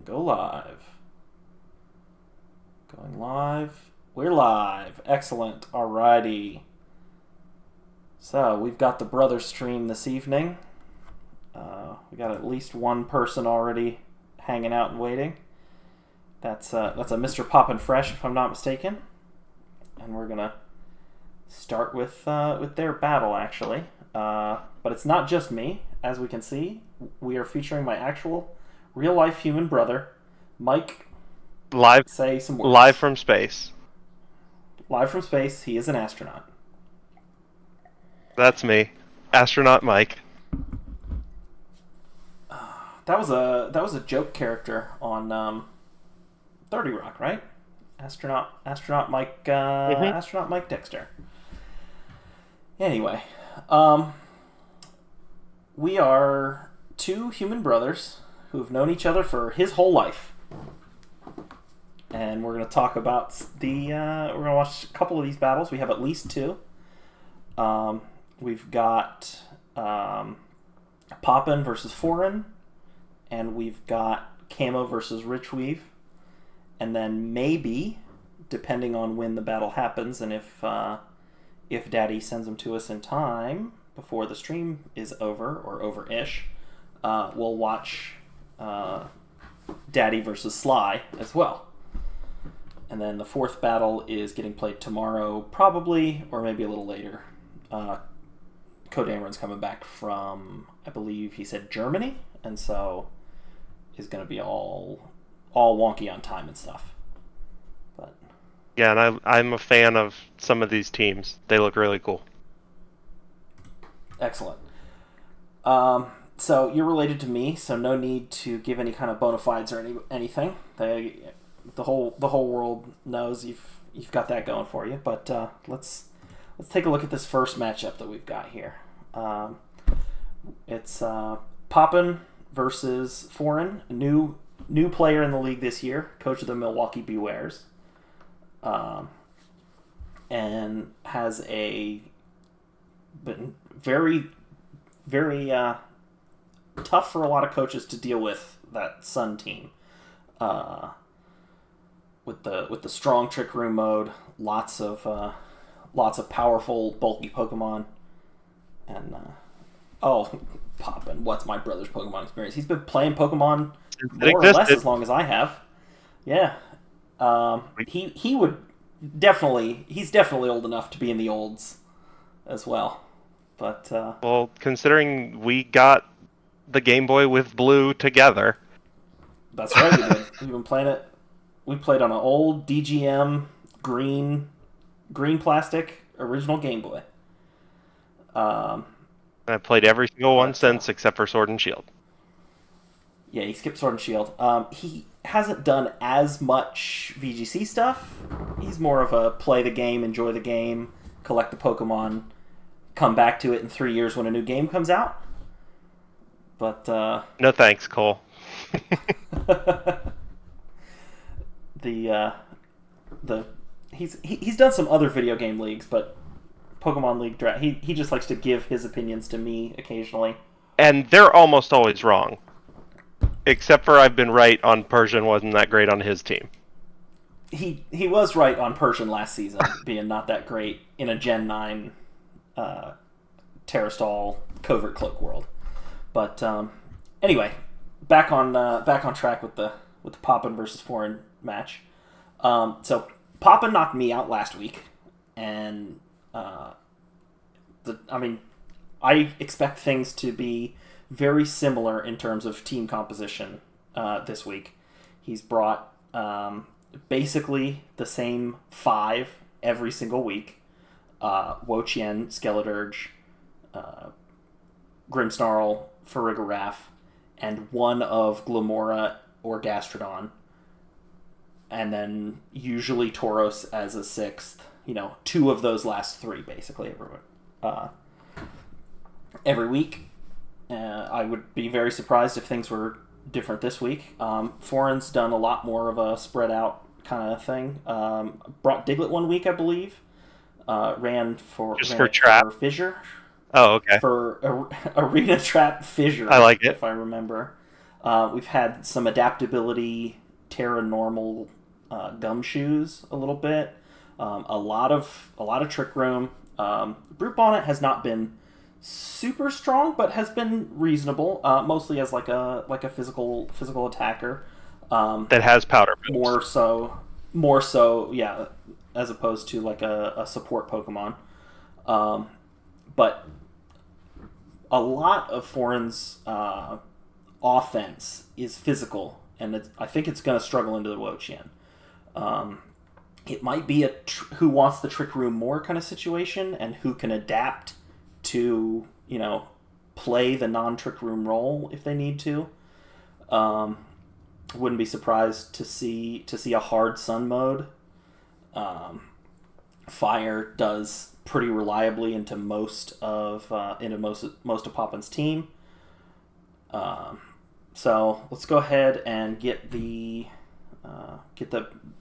Go live. Going live. We're live. Excellent. Alrighty. So we've got the Brotherstream this evening. We got at least one person already hanging out and waiting. That's a Mr. Poppin' Fresh, if I'm not mistaken. And we're gonna start with their battle, actually. But it's not just me, as we can see. We are featuring my actual real-life human brother, Mike. Live, Say some words. live from space. Live from space. He is an astronaut. That's me, astronaut Mike. That was a joke character on 30 Rock, right? Astronaut Mike astronaut Mike Dexter. Anyway, we are two human brothers who've known each other for his whole life, and we're gonna talk about we're gonna watch a couple of these battles. We have at least two. We've got Poppin versus Foreign, and we've got Camo versus Richweave, and then maybe, depending on when the battle happens and if Daddy sends them to us in time before the stream is over or over-ish, we'll watch Daddy versus Sly as well. And then the fourth battle is getting played tomorrow, probably, or maybe a little later. Codameron's coming back from, I believe he said Germany, and so is going to be all wonky on time and stuff. But Yeah, and I'm a fan of some of these teams. They look really cool. excellent. So you're related to me, so no need to give any kind of bona fides or anything. The whole world knows you've got that going for you. But let's take a look at this first matchup that we've got here. It's Poppin versus Foreign, a new player in the league this year, coach of the Milwaukee Bewares, and has been very, very tough for a lot of coaches to deal with that Sun team. With the strong trick room mode, lots of powerful bulky Pokemon, and Poppin, what's my brother's Pokemon experience? He's been playing Pokemon more or less as long as I have. Yeah, he would he's definitely old enough to be in the olds as well. But Well, considering we got the Game Boy with Blue together. That's right, we did. We've been playing it. We played on an old DGM green plastic original Game Boy. I played every single one since, except for Sword and Shield. Yeah, he skipped Sword and Shield. He hasn't done as much VGC stuff. He's more of a play the game, enjoy the game, collect the Pokemon, come back to it in 3 years when a new game comes out. But No thanks, Cole. he's done some other video game leagues, but Pokemon League Draft, he just likes to give his opinions to me occasionally. And they're almost always wrong. Except for I've been right on Persian wasn't that great on his team. He was right on Persian last season, being not that great in a Gen 9 Terrastall Covert Cloak world. But anyway, back on track with the Poppin versus Foreign match. So Poppin knocked me out last week, and I expect things to be very similar in terms of team composition this week. He's brought basically the same 5 every single week. Wo-Chien, Skeledirge, Grimmsnarl, Farigiraf, and one of Glamora or Gastrodon. And then usually Tauros as a 6th. 2 of those last 3 basically every week. I would be very surprised if things were different this week. Foreign's done a lot more of a spread out kind of thing. Brought Diglett one week, I believe. Ran for trap Fissure. Oh, okay. For Arena Trap Fissure. I like it. If I remember. We've had some adaptability, Terra normal gumshoes a little bit. A lot of trick room. Brute Bonnet has not been super strong, but has been reasonable. Mostly as like a physical attacker. That has powder moves. More so, yeah, as opposed to like a support Pokemon. But a lot of Foreign's offense is physical, and I think it's going to struggle into the Wo-Chien. It might be a who wants the Trick Room more kind of situation, and who can adapt to play the non-Trick Room role if they need to. Wouldn't be surprised to see a hard Sun mode. Fire does pretty reliably into most of Poppin's team. So let's go ahead and get the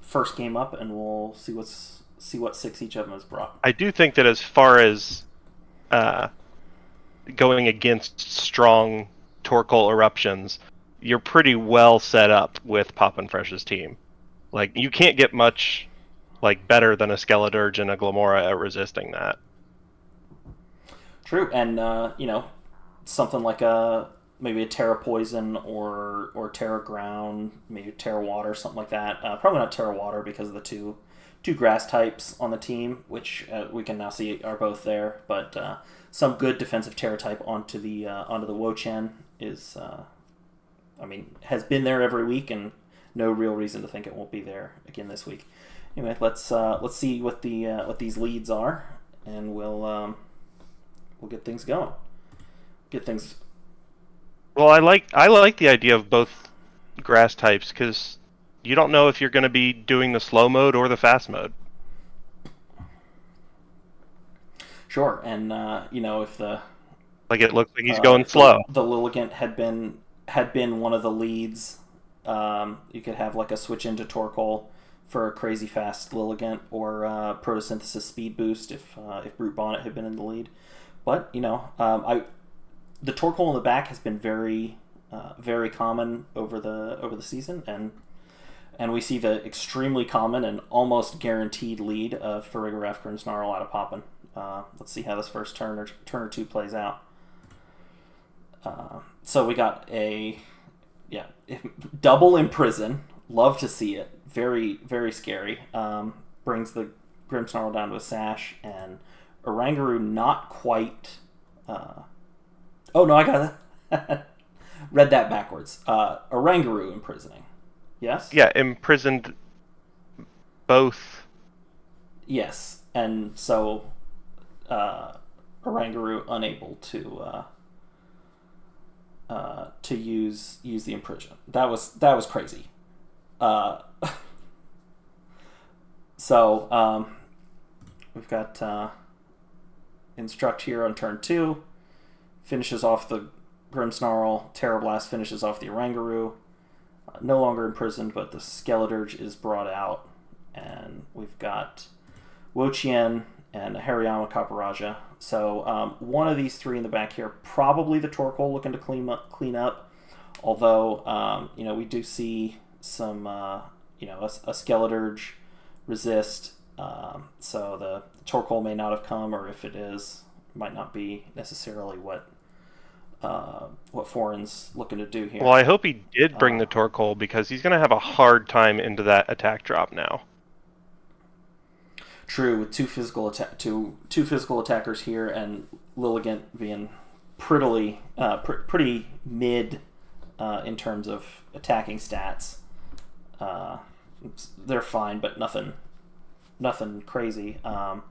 first game up, and we'll see what six each of them has brought. I do think that as far as going against strong Torkoal eruptions, you're pretty well set up with Poppin Fresh's team. Like, you can't get much better than a Skeledirge and a Glamora at resisting that. True, and something like maybe a Terra Poison or Terra Ground, maybe Terra Water, something like that. Probably not Terra Water because of the two grass types on the team, which we can now see are both there. But some good defensive Terra type onto the Wo-Chien is, has been there every week, and no real reason to think it won't be there again this week. Anyway, let's see what these leads are, and we'll get things going. Well, I like the idea of both grass types, because you don't know if you're going to be doing the slow mode or the fast mode. Sure, and if the it looks like he's going slow. The Lilligant had been one of the leads. You could have like a switch into Torkoal for a crazy fast Lilligant, or Photosynthesis speed boost if Brute Bonnet had been in the lead. But the Torkoal in the back has been very very common over the season, and we see the extremely common and almost guaranteed lead of Farigiraf Grimmsnarl out of Poppin. Let's see how this first turn or two plays out. So we got double Imprison. Love to see it. Very, very scary. Brings the Grimmsnarl down to a sash, and Oranguru not quite... oh, no, I got that. Read that backwards. Oranguru imprisoning. Yes? Yeah, imprisoned both. Yes, and so Oranguru unable to use the imprison. That was crazy. So we've got Instruct here on turn 2. Finishes off the Grimmsnarl. Terra Blast finishes off the Oranguru. No longer imprisoned, but the Skeledirge is brought out. And we've got Wo-Chien and Hariyama Kaparaja. So one of these three in the back here, probably the Torkoal looking to clean up. Although, we do see some, a Skeledirge resist. So the Torkoal may not have come, or if it is, might not be necessarily what Foreign's looking to do here. Well, I hope he did bring the Torkoal, because he's going to have a hard time into that attack drop now. True, with two physical attackers here, and Lilligant being pretty mid in terms of attacking stats. They're fine, but nothing crazy. The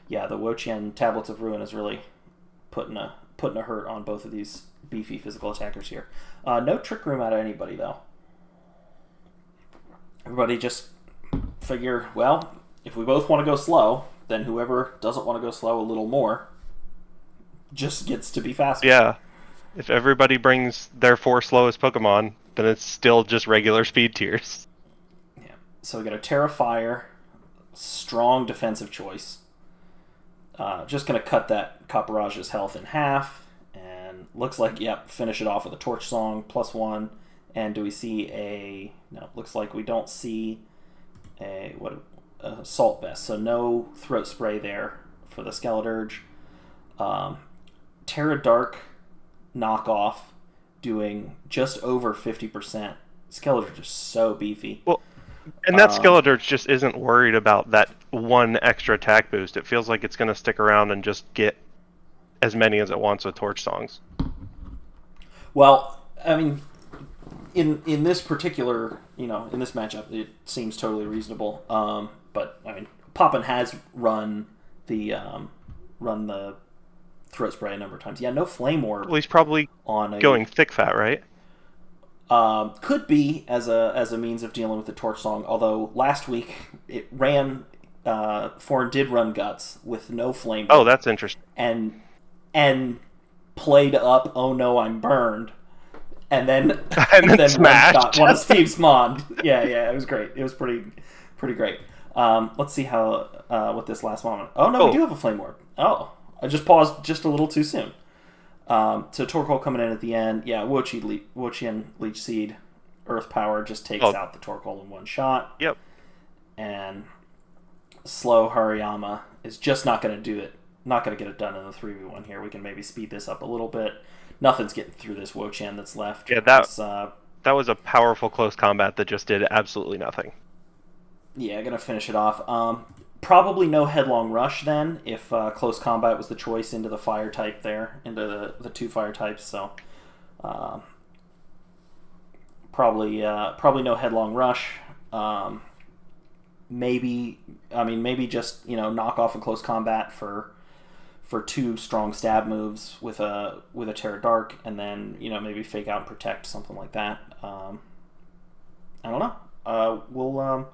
Wo-Chien Tablets of Ruin is really putting a hurt on both of these beefy physical attackers here. No Trick Room out of anybody, though. Everybody just figure, well, if we both want to go slow, then whoever doesn't want to go slow a little more just gets to be faster. Yeah. If everybody brings their 4 slowest Pokemon, then it's still just regular speed tiers. Yeah. So we got a Terra Fire, strong defensive choice. Just going to cut that Kaparaja's health in half, and looks like, finish it off with a Torch Song, +1, And do we see a... No, looks like we don't see a assault vest. So no throat spray there for the Skeledirge. Terra Dark knockoff doing just over 50%. Skeledirge is so beefy. Well, and that Skeledirge just isn't worried about that one extra attack boost. It feels like it's going to stick around and just get as many as it wants with Torch Songs. Well, I mean, in this particular, in this matchup, it seems totally reasonable. But I mean, Poppin has run the throat spray a number of times. Yeah, no flame orb. Well, he's probably going thick fat, right? Could be as a means of dealing with the Torch Song. Although last week it ran, Foreign did run guts with no flame. Oh, that's interesting. And played up. Oh no, I'm burned. And then smashed one of Steve's Mond. Yeah, it was great. It was pretty great. Let's see what this last moment. Oh no, we do have a flame orb. Oh, I just paused just a little too soon. So Torkoal coming in at the end. Yeah, Wo-Chien Leech Seed, Earth Power just takes out the Torkoal in one shot. Yep. And slow Hariyama is just not going to do it. Not going to get it done in the 3v1 here. We can maybe speed this up a little bit. Nothing's getting through this Wo-Chien that's left. Yeah, that was a powerful close combat that just did absolutely nothing. Yeah, going to finish it off. Probably no headlong rush then, if close combat was the choice into the fire type there, into the two fire types. So probably no headlong rush. Maybe just knock off a close combat for two strong stab moves with a Terra Dark, and then maybe fake out and protect, something like that. I don't know.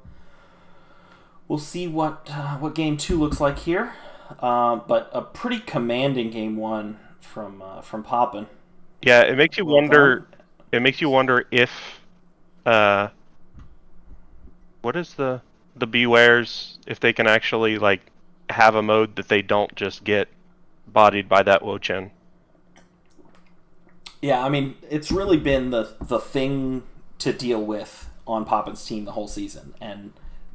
We'll see what game 2 looks like here, but a pretty commanding game 1 from Poppin. Yeah, it makes you wonder. It makes you wonder if what is the Bewares, if they can actually have a mode that they don't just get bodied by that Wo-Chien. Yeah, I mean, it's really been the thing to deal with on Poppin's team the whole season, and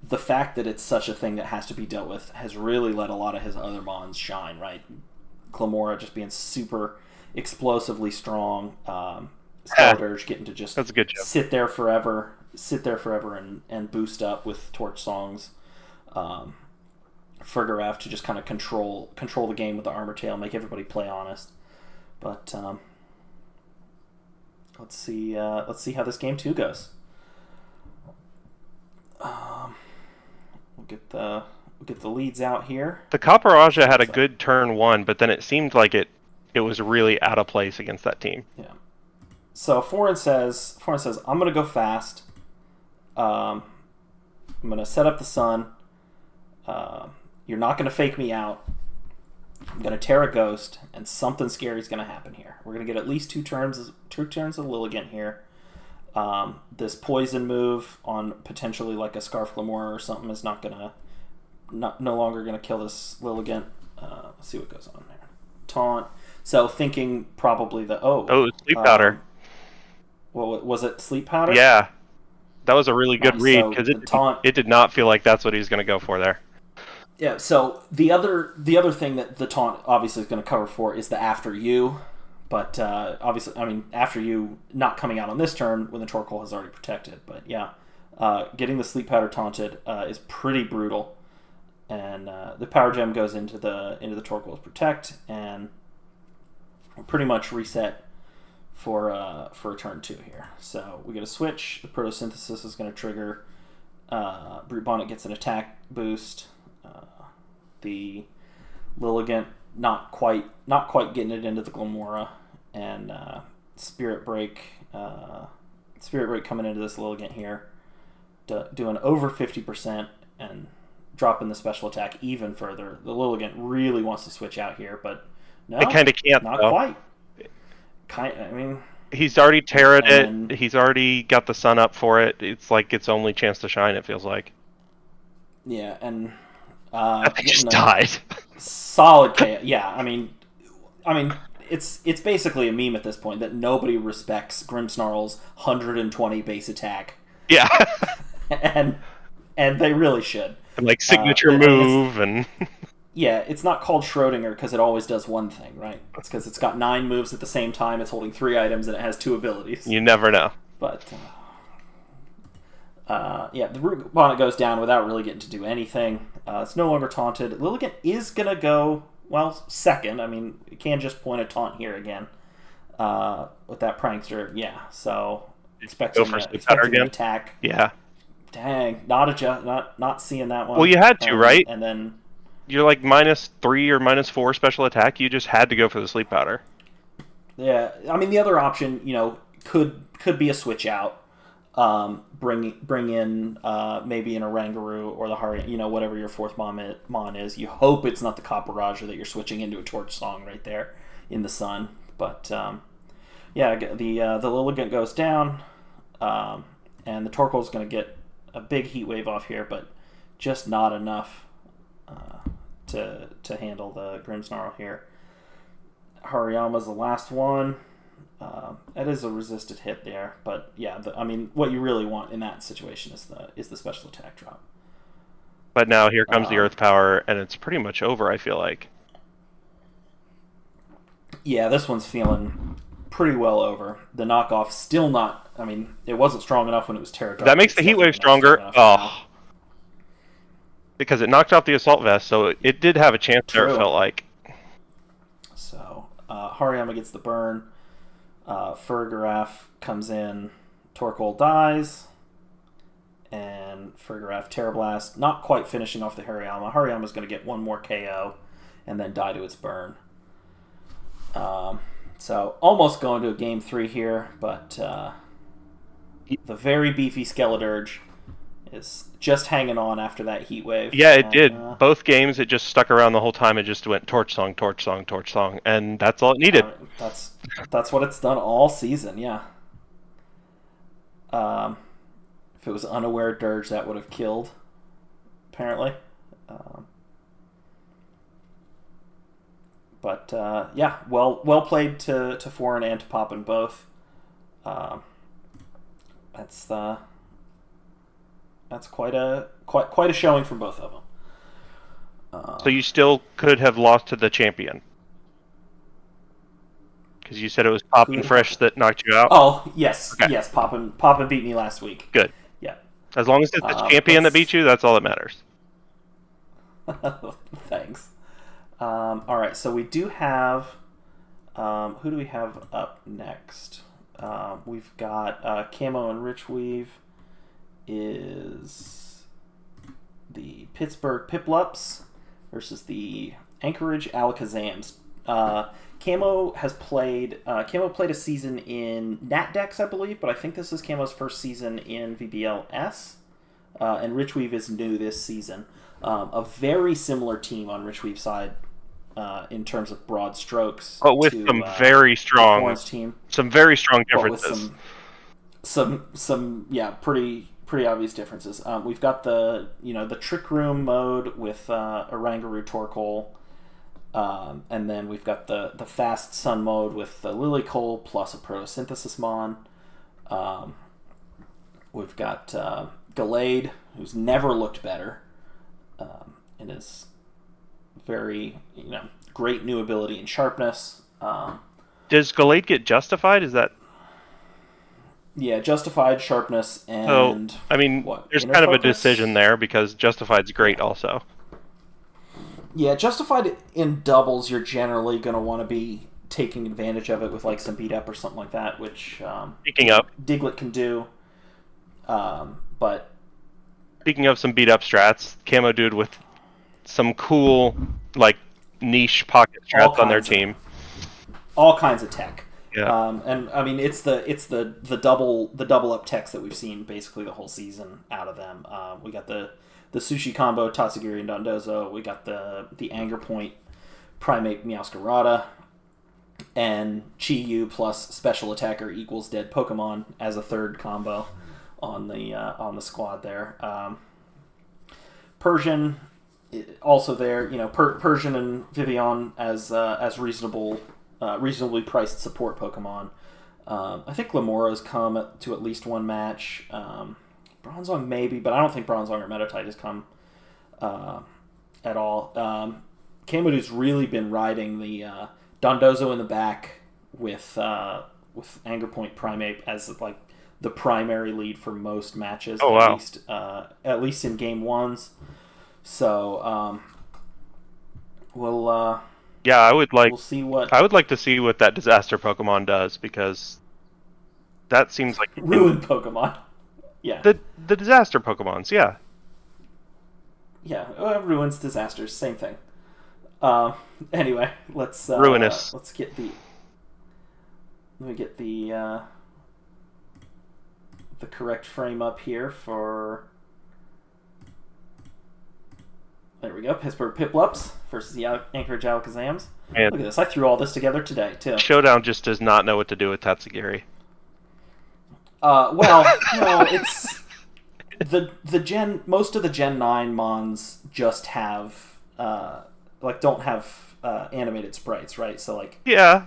the fact that it's such a thing that has to be dealt with has really let a lot of his other mons shine, right? Glamora just being super explosively strong. Skeledirge getting to just That's a good job. sit there forever and boost up with Torch Songs. Fergaref to just kind of control the game with the Armor Tail, make everybody play honest. But let's see how this game 2 goes. We'll get the leads out here. The Copper had a good turn 1, but then it seemed like it was really out of place against that team. Yeah. So Foreign says, I'm going to go fast. I'm going to set up the sun. You're not going to fake me out. I'm going to Terra Ghost, and something scary is going to happen here. We're going to get at least two turns of Lilligant here. This poison move on potentially like a Scarf Glamora or something is no longer going to kill this Lilligant. Let's see what goes on there. Taunt. So thinking probably Sleep Powder. What was it? Sleep Powder? Yeah, that was a really good read, because so it did not feel like that's what he was going to go for there. Yeah. So the other thing that the taunt obviously is going to cover for is the After You. But obviously, I mean, After You not coming out on this turn when the Torkoal has already protected. But yeah, getting the Sleep Powder taunted is pretty brutal. And the Power Gem goes into the Torkoal's Protect, and we're pretty much reset for a turn 2 here. So we get a switch. The Protosynthesis is going to trigger. Brute Bonnet gets an attack boost. The Lilligant not quite getting it into the Glamora, and Spirit Break coming into this Lilligant here, doing over 50% and dropping the special attack even further. The Lilligant really wants to switch out here, but no, it kind of can't. Not though. Quite. I mean, he's already terrored it. He's already got the sun up for it. It's like its only chance to shine. It feels like. Yeah, and I think just died. Solid chaos. Yeah, I mean, it's basically a meme at this point that nobody respects Grimmsnarl's 120 base attack, Yeah. and they really should. And like signature I mean, move and yeah, it's not called Schrodinger because it always does one thing, right? It's because it's got 9 moves at the same time, it's holding 3 items, and it has 2 abilities. you never know. But yeah, the Root Bonnet goes down without really getting to do anything. It's no longer taunted. Lilligant is going to go, well, second. I mean, you can just point a taunt here again with that Prankster. Yeah, so expecting an attack. Yeah. Dang, not seeing that one. Well, you had to, right? And then you're like -3 or -4 special attack. You just had to go for the sleep powder. Yeah, I mean the other option, could be a switch out. Bring in maybe an Oranguru or the Hari, whatever your fourth mon is. You hope it's not the Copper Raja that you're switching into a Torch Song right there in the sun. But yeah, the Lilligant goes down, and the Torkoal's going to get a big heat wave off here, but just not enough to handle the Grimmsnarl here. Hariyama's the last one. That is a resisted hit there, but yeah, what you really want in that situation is the special attack drop. But now here comes the Earth Power, and it's pretty much over, I feel like. Yeah, this one's feeling pretty well over. The knockoff still not. I mean, it wasn't strong enough when it was Terra Dark. That makes the Heat Wave stronger. Because it knocked off the Assault Vest, so it did have a chance there, it felt like. So, Hariyama gets the burn. Farigiraf comes in. Torkoal dies. And Farigiraf Terra Blast, not quite finishing off the Hariyama. Hariyama's going to get one more KO and then die to its burn. So, almost going to a Game 3 here, but the very beefy Skeledirge is just hanging on after that heat wave. Yeah, it did. Both games, it just stuck around the whole time. It just went Torch Song, Torch Song, Torch Song, and that's all it needed. That's what it's done all season, yeah. If it was Unaware Dirge, that would have killed, apparently. But yeah, well played to Foreign and to Poppin both. That's quite a showing from both of them. So you still could have lost to the champion, because you said it was Poppin Fresh that knocked you out. Oh yes, okay. Yes, Poppin beat me last week. Good. Yeah. As long as it's the champion that beat you, that's all that matters. Thanks. All right, so we do have. Who do we have up next? We've got Camo and Richweave. Is the Pittsburgh Piplups versus the Anchorage Alakazams. Camo played a season in Natdex, I believe, but I think this is Camo's first season in VBLS. And Richweave is new this season. A very similar team on Richweave's side in terms of broad strokes. But with some very strong team. Some very strong differences. Some pretty obvious differences. We've got the Trick Room mode with Oranguru Torkoal, and then we've got the Fast Sun mode with the Lilycole plus a Photosynthesis Mon. We've got Gallade, who's never looked better, and is very great new ability and sharpness. Does Gallade get justified? Is that? Yeah, Justified, Sharpness, and... So, I mean, there's kind of a decision there, because Justified's great also. Yeah, Justified in doubles, you're generally going to want to be taking advantage of it with like some beat up or something like that, which speaking of, Diglett can do. But speaking of some beat up strats, Camo Dude with some cool like niche pocket strats on their team. All kinds of tech. Yeah. And I mean it's the double up techs that we've seen basically the whole season out of them. We got the Sushi Combo, Tatsugiri and Dondozo. We got the Anger Point Primate Meowscarada, and Chi-Yu plus Special Attacker equals Dead Pokemon as a third combo on the squad there. Persian also there. Persian and Vivian as reasonable reasonably priced support Pokemon. I think Lamora's come to at least one match. Bronzong maybe, but I don't think Bronzong or Meditite has come at all. Kamadou's really been riding the Dondozo in the back with Anger Point Primeape as like the primary lead for most matches. Oh, wow. At least in game ones. So we'll Yeah, I would like we'll see what I would like to see what that disaster Pokemon does, because that seems like ruin Pokemon. Yeah, the disaster Pokemons. Yeah. yeah, ruins, disasters, same thing. Anyway, let's Ruinous. Let me get the correct frame up here for. There we go. Pittsburgh Piplups versus the Anchorage Alakazams. Man, Look at this. I threw all this together today, too. Showdown just does not know what to do with Tatsugiri. Well, it's the Gen. Most of the Gen 9 Mons just have don't have animated sprites, right? So Yeah.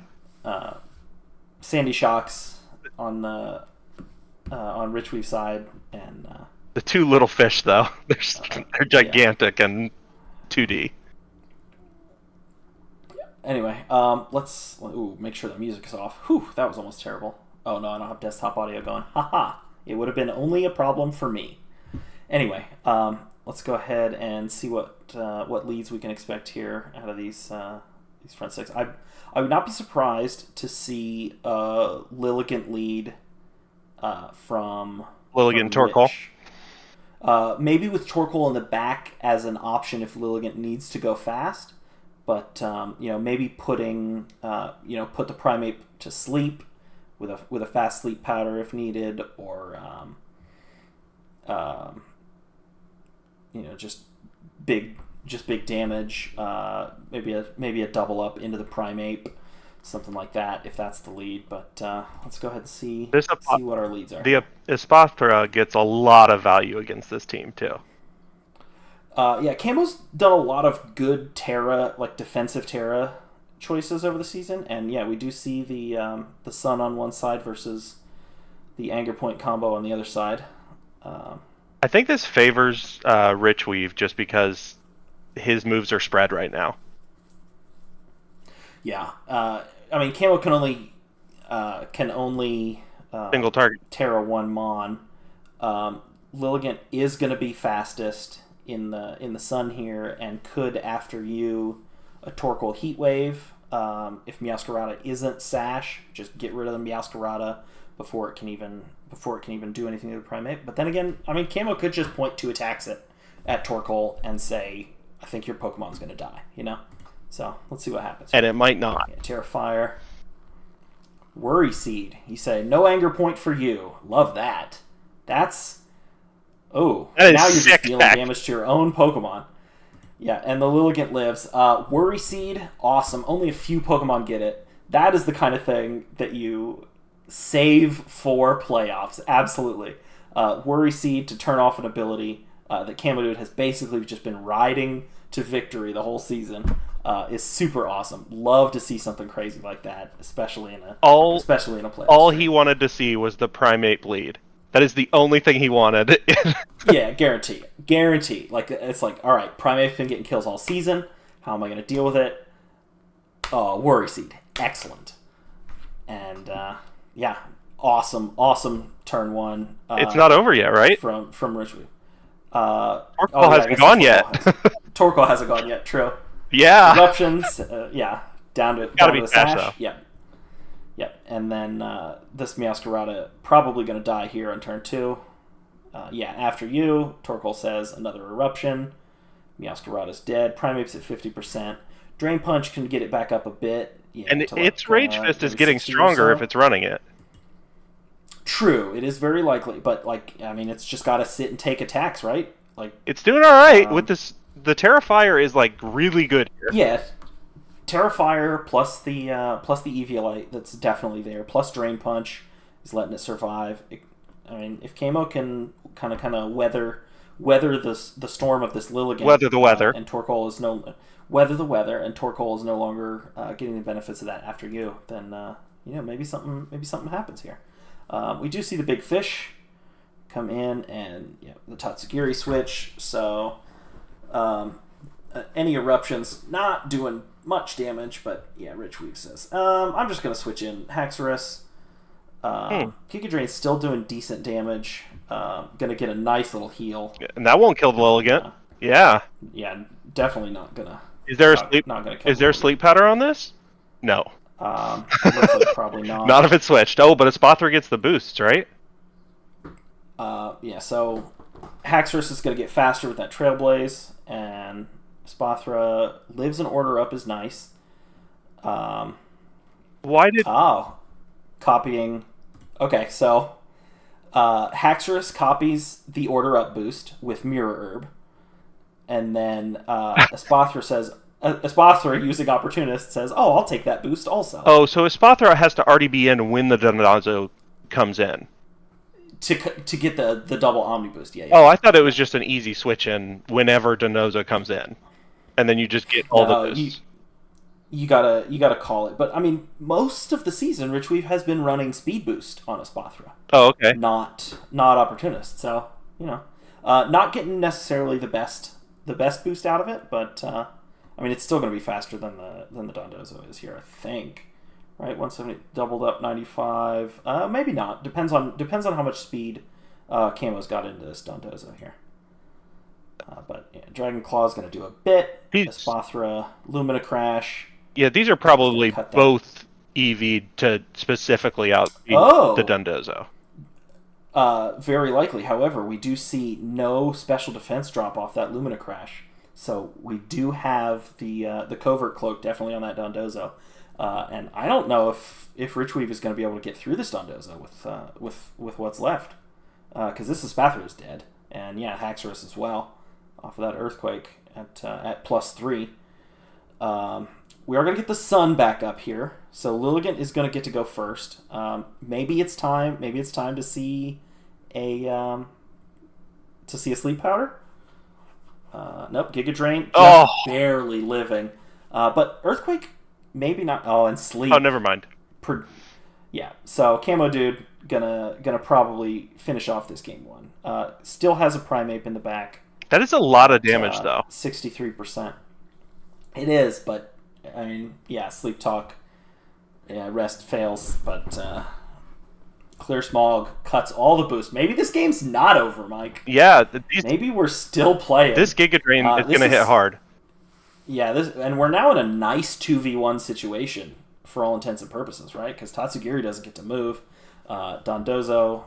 Sandy Shocks on the on Richweave side, and The two little fish, though, they're gigantic and 2D. Anyway, let's make sure the music is off. Whew, that was almost terrible. Oh no, I don't have desktop audio going. Haha, it would have been only a problem for me. Anyway, let's go ahead and see what leads we can expect here out of these front six. I would not be surprised to see Lilligant lead from Lilligant Torkoal. Maybe with Torkoal in the back as an option if Lilligant needs to go fast, but maybe putting put the Primeape to sleep with a fast sleep powder if needed, or just big damage. Maybe a double up into the Primeape, something like that if that's the lead. But let's go ahead and see what our leads are. The Espathra gets a lot of value against this team too. Camo's done a lot of good Terra, like defensive Terra choices over the season, and we do see the Sun on one side versus the Anger Point combo on the other side. I think this favors Richweave just because his moves are spread right now. Yeah, Camo can only single target Terra one Mon. Lilligant is going to be fastest in the Sun here, and could after you a Torkoal Heat Wave. If Meowscarada isn't Sash, just get rid of the Meowscarada before it can even do anything to the Primeape. But then again, Camo could just point two attacks at Torkoal and say, I think your Pokemon's going to die, So let's see what happens. And it might not. Terra Fire. Worry Seed. You say, no Anger Point for you. Love that. That's... Oh, that is now you're just dealing back. damage to your own Pokemon. Yeah, and the Lilligant lives. Worry Seed, awesome. Only a few Pokemon get it. That is the kind of thing that you save for playoffs. Absolutely. Worry Seed to turn off an ability that Camadoude has basically just been riding to victory the whole season is super awesome. Love to see something crazy like that, especially in a playoff. All he wanted to see was the Primeape lead. That is the only thing he wanted. Yeah, guarantee. Like, it's like, all right, Primeape's been getting kills all season. How am I going to deal with it? Oh, Worry Seed, excellent. And awesome turn one. It's not over yet, right? From Richwood. Torkoal hasn't gone yet. Torkoal hasn't gone yet. True. Yeah. Eruptions. Down to the Sash, Sash. though. Yeah, and then this Meowscarada probably going to die here on turn 2. After you, Torkoal says another Eruption. Meowscarada's dead. Primeape's at 50%. Drain Punch can get it back up a bit. And its Rage Fist is getting stronger if it's running it. True, it is very likely, but it's just got to sit and take attacks, right? It's doing all right with this. The Terra Fire is really good here. Yeah, Terra Fire plus the Eviolite that's definitely there, plus Drain Punch is letting it survive. If Camo can kind of weather weather the storm of this Lilligant. Weather the weather. And Torkoal is no weather the weather, and Torkoal is no longer getting the benefits of that after you. Then maybe something happens here. We do see the big fish come in, and the Tatsugiri switch. So any eruptions not doing much damage, but Rich Weave says I'm just gonna switch in Haxorus. Giga Drain's still doing decent damage. Gonna get a nice little heal, and that won't kill the Lilligant. Yeah, definitely not gonna. Is there a sleep powder on this? No. Looks like probably not. Not if it's switched. Oh, but Espathra gets the boosts, right? So Haxorus is going to get faster with that Trailblaze, and Espathra lives an order up is nice. Why did... copying... Okay, so Haxorus copies the order up boost with Mirror Herb, and then Espathra, using Opportunist, says, "Oh, I'll take that boost also." Oh, so Espathra has to already be in when the Dondozo comes in. To get the double Omni boost, yeah. Oh, I thought it was just an easy switch in whenever Dondozo comes in, and then you just get all the boosts. You gotta call it, but I mean, most of the season, Rich Weave has been running Speed Boost on Espathra. Oh, okay. Not Opportunist, so not getting necessarily the best boost out of it, but I mean, it's still going to be faster than the Dondozo is here, I think. Right, 170 doubled up 95. Maybe not. Depends on how much speed Camo's got into this Dondozo here. But Dragon Claw is going to do a bit. Espathra, Lumina Crash. Yeah, these are probably both EV'd to specifically outspeed the Dondozo. Very likely. However, we do see no special defense drop off that Lumina Crash. So we do have the Covert Cloak definitely on that Dondozo. And I don't know if Rich Weave is going to be able to get through this Dondozo with what's left. Because this Espathra is dead. And Haxorus as well, off of that Earthquake at +3. We are going to get the Sun back up here. So Lilligant is going to get to go first. Maybe it's time to see a Sleep Powder. Nope, Giga Drain just barely living. But Earthquake, maybe not. Oh, and Sleep. Oh, never mind. So Camo Dude gonna probably finish off this game 1. Still has a Primeape in the back. That is a lot of damage, though. 63%. It is, but I mean, Sleep Talk. Rest fails, but Clear Smog cuts all the boost. Maybe this game's not over, Mike. Yeah, maybe we're still playing. This Giga Drain is going to hit hard. Yeah, and we're now in a nice 2v1 situation for all intents and purposes, right? Because Tatsugiri doesn't get to move. Dondozo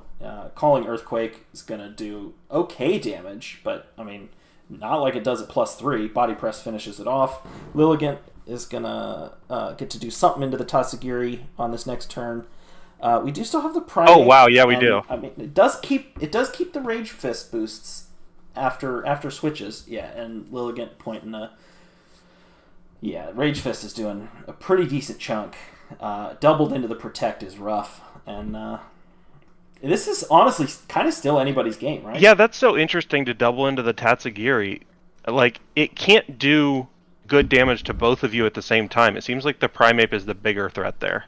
calling Earthquake is going to do okay damage, but I mean, not like it does at +3. Body Press finishes it off. Lilligant is going to get to do something into the Tatsugiri on this next turn. We do still have the Primate. Oh wow, yeah, we do. I mean, it does keep the Rage Fist boosts after switches. Yeah, and Lilligant pointing a. Yeah, Rage Fist is doing a pretty decent chunk. Doubled into the Protect is rough, and this is honestly kind of still anybody's game, right? Yeah, that's so interesting to double into the Tatsugiri. Like, it can't do good damage to both of you at the same time. It seems like the Primeape is the bigger threat there.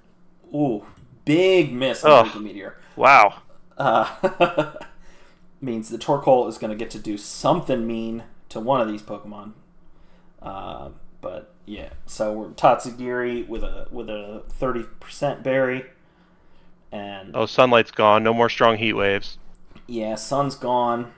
Ooh, big miss on the Meteor. Wow. Means the Torkoal is going to get to do something mean to one of these Pokemon. But yeah, so we're Tatsugiri with a 30% berry, and Sunlight's gone. No more strong heat waves. Yeah, Sun's gone,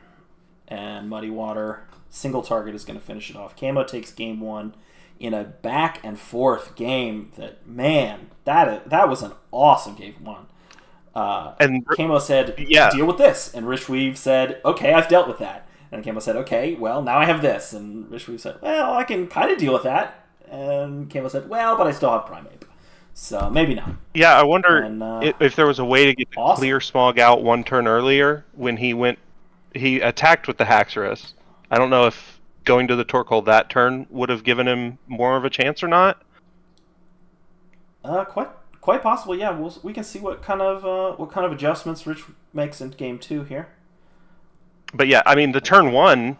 and Muddy Water single target is going to finish it off. Camo takes game 1 in a back and forth game. That was an awesome game 1. And Camo said, "Deal with this," and Rich Weave said, "Okay, I've dealt with that." And Camo said, "Okay, well, now I have this." And Rich Weave said, "Well, I can kind of deal with that." And Camo said, "Well, but I still have Primeape, so maybe not." Yeah, I wonder if there was a way to get the Clear Smog out one turn earlier when he attacked with the Haxorus. I don't know if going to the Torkoal that turn would have given him more of a chance or not. Quite possibly, yeah. We can see what kind of adjustments Rich makes in game 2 here. But yeah, I mean, the turn one,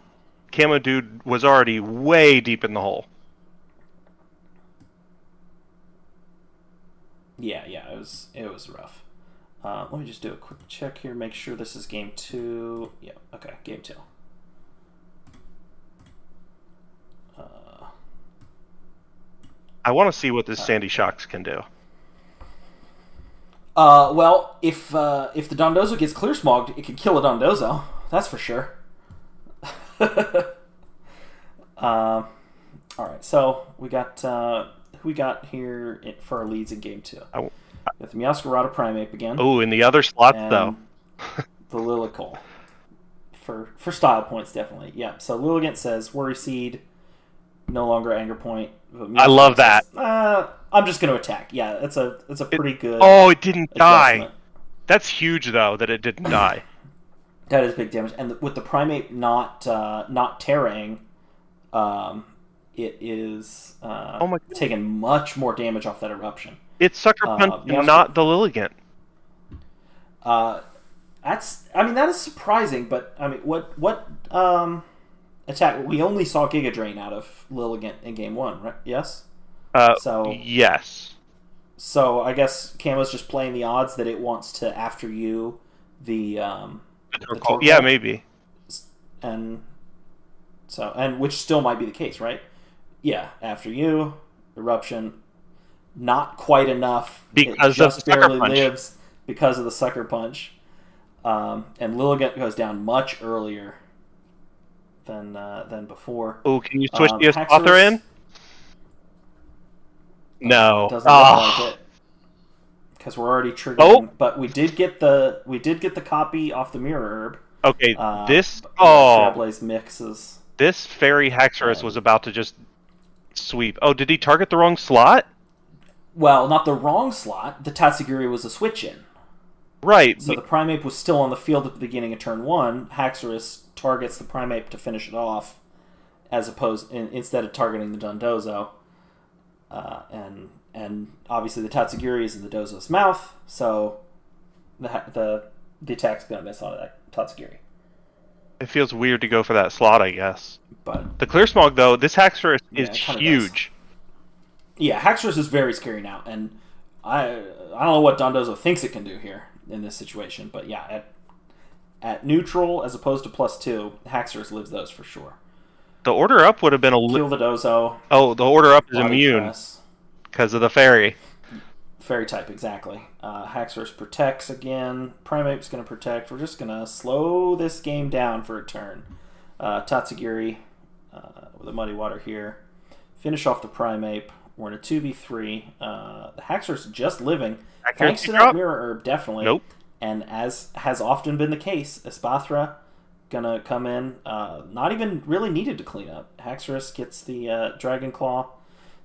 Camo Dude was already way deep in the hole. Yeah, it was rough. Let me just do a quick check here, make sure this is game 2. Yeah, okay, game 2. I want to see what this Sandy right. Shocks can do. Well, if the Dondozo gets clear smogged, it can kill a Dondozo. That's for sure. All right, so we got who we got here for our leads in game 2. With the Meowscarada Primeape again. Oh, in the other slots though, the Lillicole for style points definitely. Yeah. So Lilligant says Worry Seed, no longer Anger Point. I love that. Says, I'm just going to attack. Yeah, it's a pretty good. Oh, it didn't adjustment. die. That's huge though that it didn't die. That is big damage, and with the Primeape not tearing, it is taking much more damage off that eruption. It's Sucker Punch, not the Lilligant. That is surprising, but I mean, what attack? We only saw Giga Drain out of Lilligant in game 1, right? Yes. Yes. So I guess Camo's just playing the odds that it wants to after you the Torkoal. Yeah, maybe. And which still might be the case, right? Yeah, after you, eruption, not quite enough. Because it just of the barely punch. Lives because of the Sucker Punch. And Lilligant goes down much earlier than before. Oh, can you switch the author in? No. Doesn't look like it. Because we're already triggering. But we did get the copy off the Mirror Herb. Okay, this Trailblaze mixes. This Fairy Haxorus was about to just sweep. Oh, did he target the wrong slot? Well, not the wrong slot. The Tatsugiri was a switch in. Right. So the Primeape was still on the field at the beginning of turn 1. Haxorus targets the Primeape to finish it off, instead of targeting the Dondozo. And obviously the Tatsugiri is in the Dozo's mouth, so the attack's gonna miss on that Tatsugiri. It feels weird to go for that slot, I guess. But the Clear Smog, though, this Haxorus is huge. Yeah, Haxorus is very scary now, and I don't know what Dondozo thinks it can do here in this situation, but yeah, at neutral as opposed to +2, Haxorus lives those for sure. The order up would have been kill the Dozo. Oh, the order up is immune because of the fairy. Fairy type, exactly. Haxorus protects again. Primeape's going to protect. We're just going to slow this game down for a turn. Tatsugiri with a Muddy Water here. Finish off the Primeape. We're in a 2v3. The Haxorus just living. Thanks to that Mirror Herb, definitely. Nope. And as has often been the case, Espathra gonna come in. Not even really needed to clean up. Haxorus gets the Dragon Claw.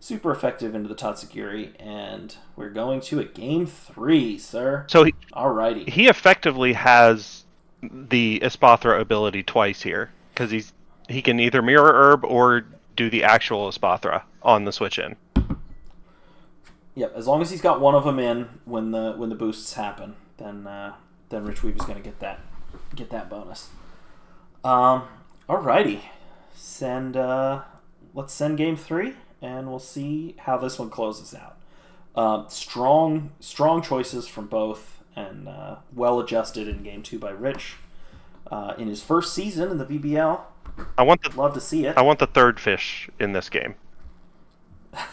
Super effective into the Tatsugiri, and we're going to a game 3, sir. So alrighty. He effectively has the Espathra ability twice here, because he can either Mirror Herb or do the actual Espathra on the switch in. Yep, as long as he's got one of them in when the boosts happen, then Rich Weaver's gonna get that bonus. Alrighty, let's send game 3. And we'll see how this one closes out. Strong choices from both, and well adjusted in game 2 by Rich. In his first season in the VBL, love to see it. I want the third fish in this game.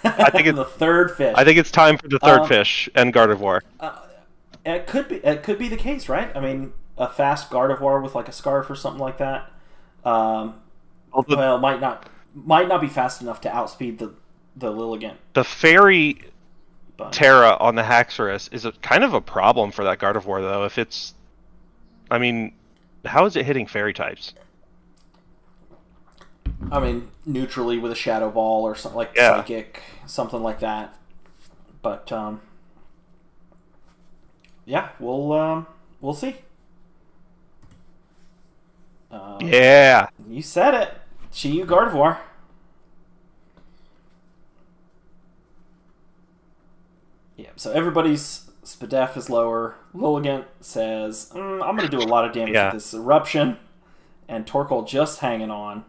I think the third fish. I think it's time for the third fish and Gardevoir. It could be the case, right? I mean, a fast Gardevoir with like a scarf or something like that. Well, might not be fast enough to outspeed the Lilligant. The Fairy Terra on the Haxorus is kind of a problem for that Gardevoir, though. If it's... I mean, how is it hitting Fairy types? I mean, neutrally with a Shadow Ball or something like Psychic, something like that. But, yeah, we'll see. Yeah. You said it. Chi-Yu Gardevoir. Yeah, so everybody's Spadef is lower. Lilligant says, I'm going to do a lot of damage with this Eruption. and Torkoal just hanging on.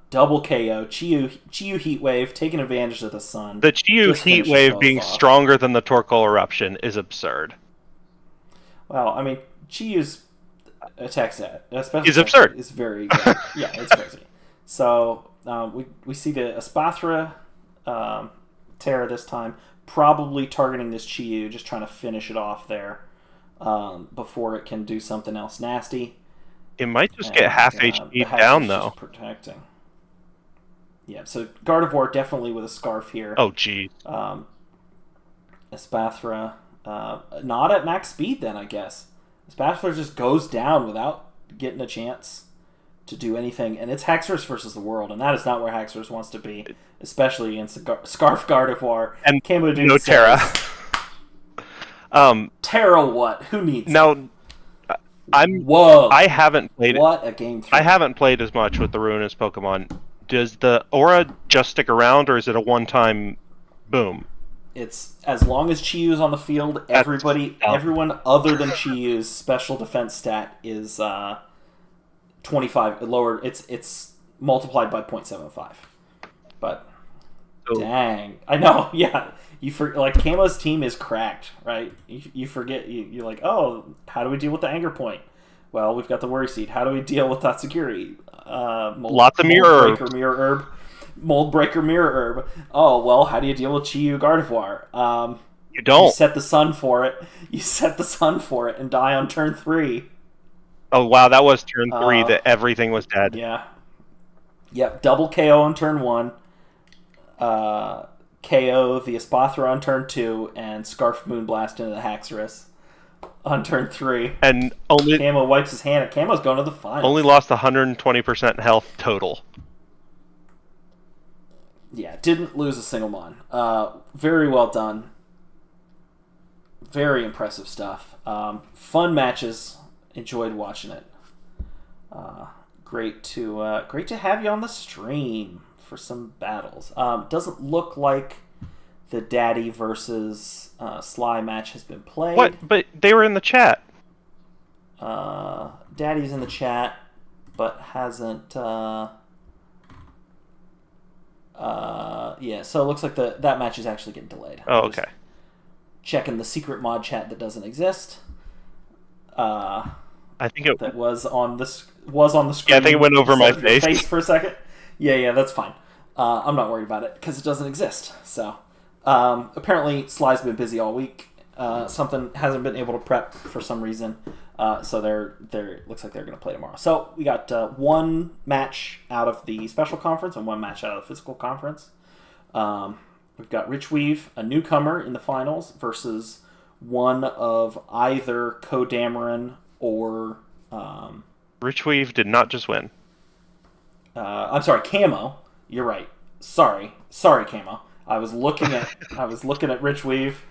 Double KO. Chiyu Heat Wave taking advantage of the sun. The Chiyu Heat Wave being stronger than the Torkoal Eruption is absurd. Well, I mean, Chiyu's attack stat, especially is absurd. Is very good. Yeah, it's crazy. So we see the Espathra Terra this time, probably targeting this Chiyu, just trying to finish it off there before it can do something else nasty. It might just get half HP down, though. Just protecting. Yeah, so Gardevoir definitely with a Scarf here. Oh, geez. Espathra, not at max speed then, I guess. Espathra just goes down without getting a chance to do anything, and it's Haxorus versus the world, and that is not where Haxorus wants to be, especially against Scarf Gardevoir. And Camodude no Terra. Terra what? Who needs now? Whoa! I haven't played. What a game! I haven't played as much with the Ruinous Pokemon. Does the aura just stick around, or is it a one-time boom? It's as long as Chiyu's on the field. Everyone other than Chiyu's special defense stat is 25 lower. It's multiplied by 0.75. But dang, I know. Yeah, Camo's team is cracked, right? You forget. You're like, oh, how do we deal with the Anger Point? Well, we've got the Worry Seed. How do we deal with Tatsugiri? Lots of Mirror Herb. Mold Breaker Mirror Herb. Oh, well, how do you deal with Chiyu Gardevoir? You don't. You set the sun for it. You set the sun for it and die on turn 3. Oh, wow, that was turn 3 that everything was dead. Yeah. Yep, double KO on turn 1. KO the Espathra on turn 2, and Scarf Moonblast into the Haxorus on turn 3. And only Camo wipes his hand. Camo's going to the finals. Only lost 120% health total. Yeah, didn't lose a single mon. Very well done. Very impressive stuff. Fun matches. Enjoyed watching it. Great to have you on the stream for some battles. Doesn't look like the Daddy versus Sly match has been played. What? But they were in the chat. Daddy's in the chat, but hasn't. Yeah, so it looks like that match is actually getting delayed. Oh, okay. Checking the secret mod chat that doesn't exist. I think it that was on the screen. Yeah, I think it went over my face for a second. Yeah, that's fine. I'm not worried about it because it doesn't exist. So apparently Sly's been busy all week. Something hasn't been able to prep for some reason. So they're looks like they're going to play tomorrow. So we got one match out of the special conference and one match out of the physical conference. We've got Rich Weave, a newcomer in the finals, versus one of either Kodamaran or... Rich Weave did not just win. I'm sorry, Camo. You're right. Sorry, Camo. I was looking at Rich Weave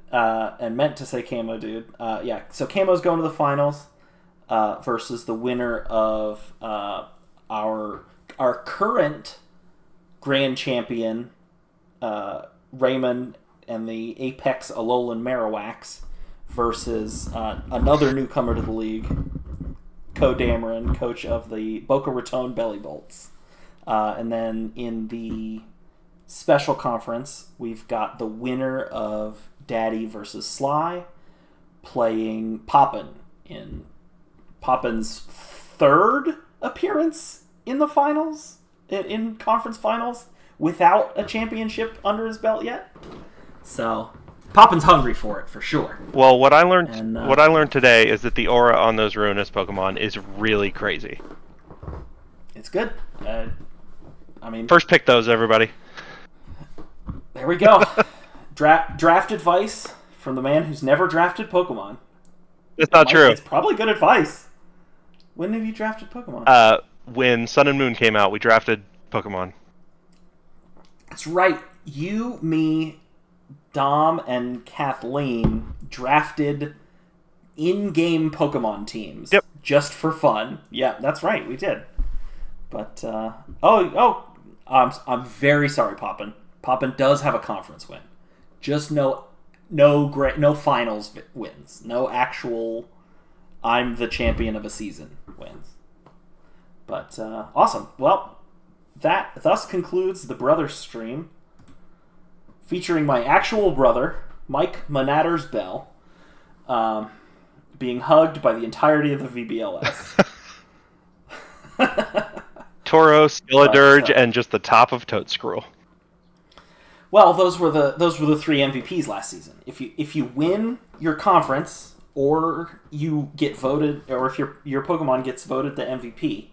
and meant to say Camo, dude. Yeah, so Camo's going to the finals versus the winner of our current grand champion, Raymond, and the Apex Alolan Marowaks versus another newcomer to the league, Kodamaran, coach of the Boca Raton Belly Bolts. And then in the special conference, we've got the winner of Daddy versus Sly playing Poppin in Poppin's third appearance in the finals, in conference finals, without a championship under his belt yet. So Poppin's hungry for it, for sure. Well, what I learned today is that the aura on those Ruinous Pokemon is really crazy. It's good. I mean, first pick those, everybody. There we go. Draft advice from the man who's never drafted Pokemon. That's not true. It's probably good advice. When have you drafted Pokemon? When Sun and Moon came out, we drafted Pokemon. That's right. You, me, Dom, and Kathleen drafted in-game Pokemon teams. Yep. Just for fun. Yeah, that's right. We did. But I'm very sorry, Poppin. Poppin does have a conference win. Just no finals wins. No actual I'm the champion of a season wins. But awesome. Well, that thus concludes the Brotherstream, featuring my actual brother, Mike Manatters Bell, being hugged by the entirety of the VBLS. Toro, Skilladurge, and just the top of Toadscrew. Well, those were the 3 MVPs last season. If you win your conference, or you get voted, or if your Pokemon gets voted the MVP,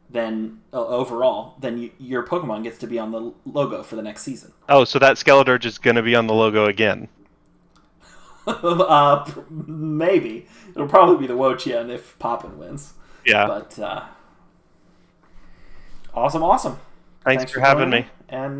then overall, then your Pokemon gets to be on the logo for the next season. Oh, so that Skeledirge is going to be on the logo again. Maybe. It'll probably be the Wo-Chien if Poppin wins. Yeah. But awesome. Thanks for having me. And